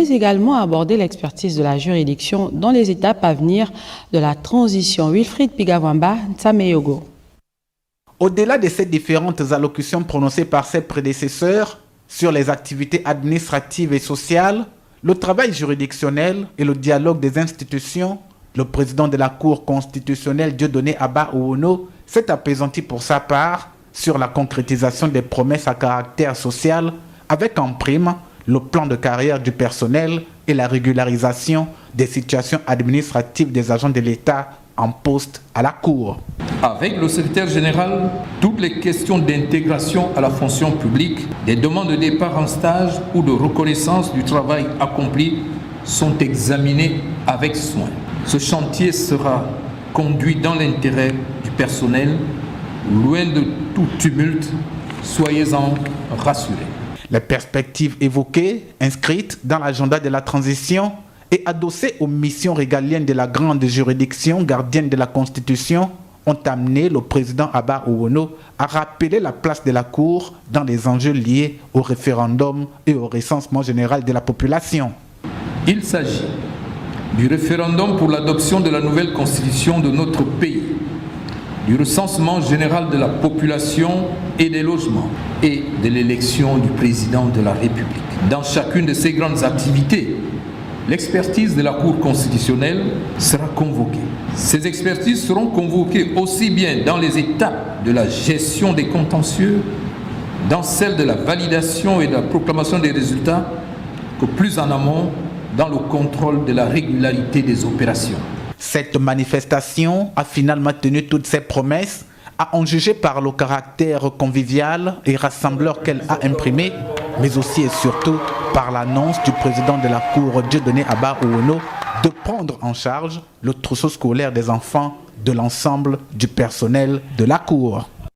Mais également aborder l'expertise de la juridiction dans les étapes à venir de la transition. Wilfried Pigavamba, Tsameyogo. Au-delà de ces différentes allocutions prononcées par ses prédécesseurs sur les activités administratives et sociales, le travail juridictionnel et le dialogue des institutions, le président de la Cour constitutionnelle Dieudonné Abba Ouono s'est apaisanti pour sa part sur la concrétisation des promesses à caractère social avec en prime le plan de carrière du personnel et la régularisation des situations administratives des agents de l'État en poste à la Cour. Avec le secrétaire général, toutes les questions d'intégration à la fonction publique, des demandes de départ en stage ou de reconnaissance du travail accompli sont examinées avec soin. Ce chantier sera conduit dans l'intérêt du personnel, loin de tout tumulte, soyez-en rassurés. Les perspectives évoquées, inscrites dans l'agenda de la transition et adossées aux missions régaliennes de la grande juridiction gardienne de la Constitution, ont amené le président Abba Ouono à rappeler la place de la Cour dans les enjeux liés au référendum et au recensement général de la population. Il s'agit du référendum pour l'adoption de la nouvelle constitution de notre pays, du recensement général de la population et des logements et de l'élection du président de la République. Dans chacune de ces grandes activités, l'expertise de la Cour constitutionnelle sera convoquée. Ces expertises seront convoquées aussi bien dans les étapes de la gestion des contentieux, dans celle de la validation et de la proclamation des résultats, que plus en amont, dans le contrôle de la régularité des opérations. Cette manifestation a finalement tenu toutes ses promesses, à en juger par le caractère convivial et rassembleur qu'elle a imprimé, mais aussi et surtout par l'annonce du président de la Cour Dieudonné Abba Ouono de prendre en charge le trousseau scolaire des enfants de l'ensemble du personnel de la Cour.